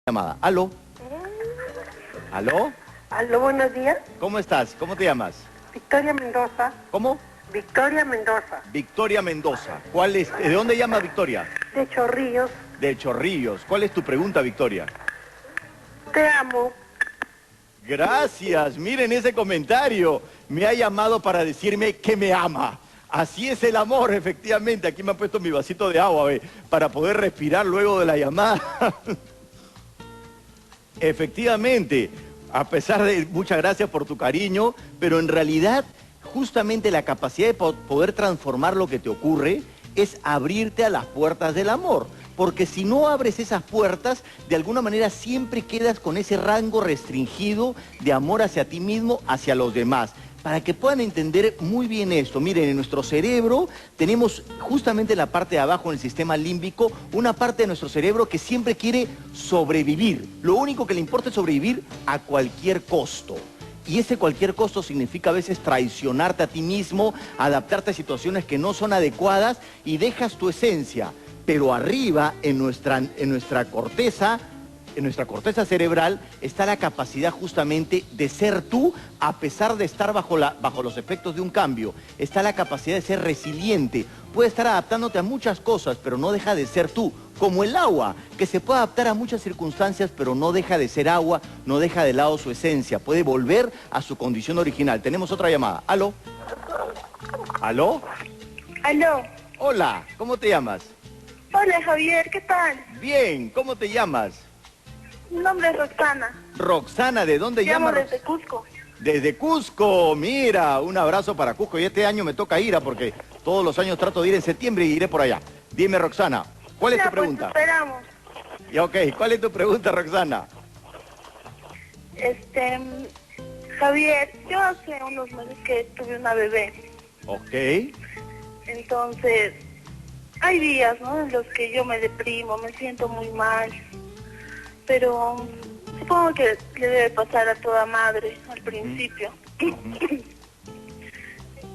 Llamada. ¿Aló? ¿Aló? Aló, buenos días. ¿Cómo estás? ¿Cómo te llamas? Victoria Mendoza. ¿Cómo? Victoria Mendoza. Victoria Mendoza. ¿Cuál es? ¿De dónde llamas Victoria? De Chorrillos. De Chorrillos. ¿Cuál es tu pregunta, Victoria? Te amo. Gracias. Miren ese comentario. Me ha llamado para decirme que me ama. Así es el amor, efectivamente. Aquí me han puesto mi vasito de agua, para poder respirar luego de la llamada. Efectivamente, a pesar de muchas gracias por tu cariño, pero en realidad justamente la capacidad de poder transformar lo que te ocurre es abrirte a las puertas del amor. Porque si no abres esas puertas, de alguna manera siempre quedas con ese rango restringido de amor hacia ti mismo, hacia los demás. Para que puedan entender muy bien esto, miren, en nuestro cerebro tenemos justamente en la parte de abajo, en el sistema límbico, una parte de nuestro cerebro que siempre quiere sobrevivir. Lo único que le importa es sobrevivir a cualquier costo. Y ese cualquier costo significa a veces traicionarte a ti mismo, adaptarte a situaciones que no son adecuadas y dejas tu esencia. Pero arriba, en nuestra corteza cerebral, está la capacidad justamente de ser tú, a pesar de estar bajo los efectos de un cambio. Está la capacidad de ser resiliente. Puede estar adaptándote a muchas cosas, pero no deja de ser tú. Como el agua, que se puede adaptar a muchas circunstancias, pero no deja de ser agua, no deja de lado su esencia. Puede volver a su condición original. Tenemos otra llamada. ¿Aló? ¿Aló? Aló. Hola, ¿cómo te llamas? Hola, Javier, ¿qué tal? Bien, ¿cómo te llamas? Mi nombre es Roxana. Roxana, ¿de dónde Te llamo llamas? desde Cusco. Desde Cusco, mira, un abrazo para Cusco. Y este año me toca ir, porque todos los años trato de ir en septiembre y iré por allá. Dime, Roxana, ¿cuál es tu pregunta? Pues te esperamos. Ya, ok, ¿cuál es tu pregunta, Roxana? Javier, yo hace unos meses que tuve una bebé. Ok. Entonces, hay días, ¿no?, en los que yo me deprimo, me siento muy mal. Pero supongo que le debe pasar a toda madre al principio.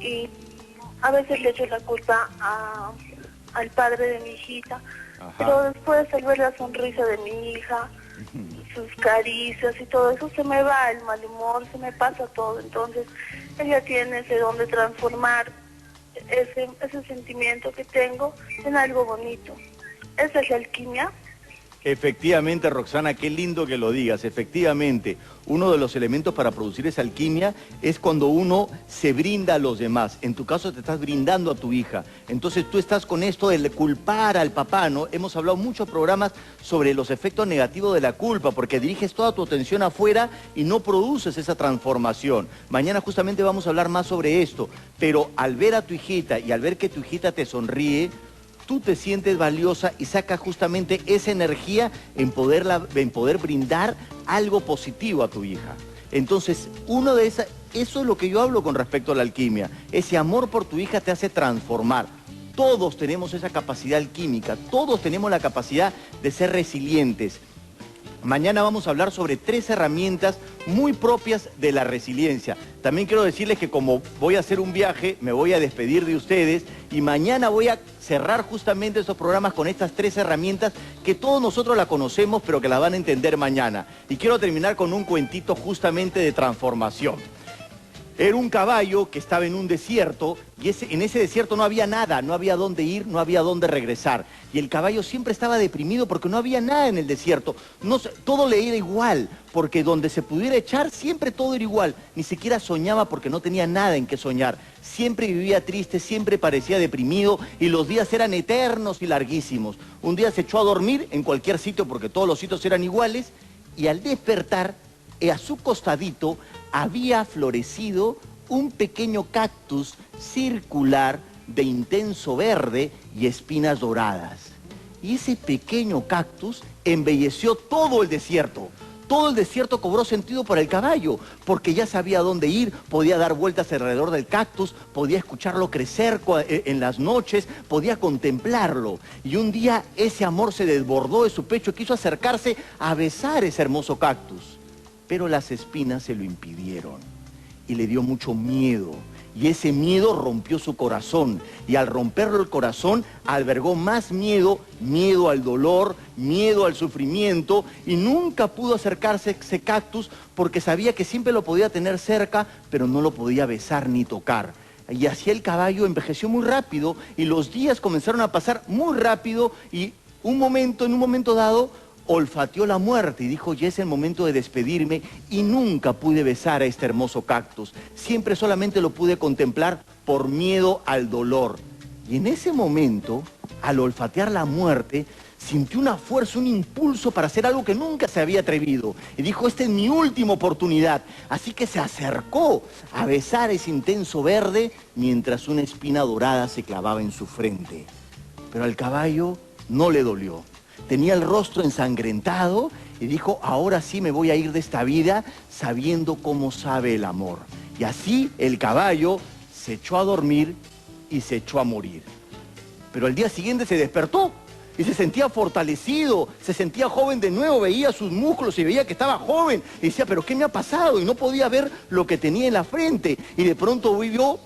Y a veces le echo la culpa al padre de mi hijita. Ajá. Pero después al ver la sonrisa de mi hija, sus caricias y todo eso, se me va el mal humor, se me pasa todo. Entonces ella tiene ese don de transformar ese sentimiento que tengo en algo bonito. Esa es la alquimia. Efectivamente, Roxana, qué lindo que lo digas. Efectivamente, uno de los elementos para producir esa alquimia es cuando uno se brinda a los demás. En tu caso te estás brindando a tu hija. Entonces tú estás con esto de culpar al papá, ¿no? Hemos hablado muchos programas sobre los efectos negativos de la culpa, porque diriges toda tu atención afuera y no produces esa transformación. Mañana justamente vamos a hablar más sobre esto. Pero al ver a tu hijita y al ver que tu hijita te sonríe, tú te sientes valiosa y sacas justamente esa energía en poder brindar algo positivo a tu hija. Entonces, eso es lo que yo hablo con respecto a la alquimia. Ese amor por tu hija te hace transformar. Todos tenemos esa capacidad alquímica, todos tenemos la capacidad de ser resilientes. Mañana vamos a hablar sobre 3 herramientas muy propias de la resiliencia. También quiero decirles que como voy a hacer un viaje, me voy a despedir de ustedes y mañana voy a cerrar justamente estos programas con estas 3 herramientas que todos nosotros la conocemos, pero que la van a entender mañana. Y quiero terminar con un cuentito justamente de transformación. Era un caballo que estaba en un desierto y en ese desierto no había nada, no había dónde ir, no había dónde regresar. Y el caballo siempre estaba deprimido porque no había nada en el desierto. Todo le era igual, porque donde se pudiera echar siempre todo era igual. Ni siquiera soñaba porque no tenía nada en qué soñar. Siempre vivía triste, siempre parecía deprimido y los días eran eternos y larguísimos. Un día se echó a dormir en cualquier sitio porque todos los sitios eran iguales y al despertar, a su costadito había florecido un pequeño cactus circular de intenso verde y espinas doradas. Y ese pequeño cactus embelleció todo el desierto. Todo el desierto cobró sentido para el caballo, porque ya sabía dónde ir, podía dar vueltas alrededor del cactus, podía escucharlo crecer en las noches, podía contemplarlo. Y un día ese amor se desbordó de su pecho y quiso acercarse a besar ese hermoso cactus. Pero las espinas se lo impidieron y le dio mucho miedo y ese miedo rompió su corazón. Y al romperlo el corazón, albergó más miedo, miedo al dolor, miedo al sufrimiento, y nunca pudo acercarse a ese cactus porque sabía que siempre lo podía tener cerca, pero no lo podía besar ni tocar. Y así el caballo envejeció muy rápido, y los días comenzaron a pasar muy rápido, y en un momento dado, olfateó la muerte y dijo, ya es el momento de despedirme, y nunca pude besar a este hermoso cactus. Siempre solamente lo pude contemplar por miedo al dolor. Y en ese momento, al olfatear la muerte, sintió una fuerza, un impulso para hacer algo que nunca se había atrevido. Y dijo, esta es mi última oportunidad. Así que se acercó a besar ese intenso verde mientras una espina dorada se clavaba en su frente. Pero al caballo no le dolió. Tenía el rostro ensangrentado y dijo, ahora sí me voy a ir de esta vida sabiendo cómo sabe el amor. Y así el caballo se echó a dormir y se echó a morir. Pero al día siguiente se despertó y se sentía fortalecido, se sentía joven de nuevo, veía sus músculos y veía que estaba joven. Y decía, ¿pero qué me ha pasado? Y no podía ver lo que tenía en la frente. Y de pronto vio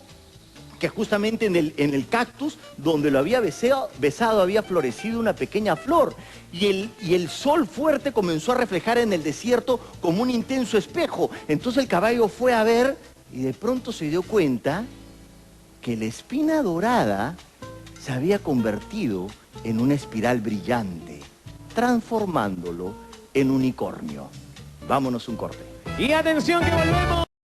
que justamente en el cactus donde lo había besado había florecido una pequeña flor, y el sol fuerte comenzó a reflejar en el desierto como un intenso espejo. Entonces el caballo fue a ver y de pronto se dio cuenta que la espina dorada se había convertido en una espiral brillante, transformándolo en unicornio. Vámonos un corte. Y atención que volvemos.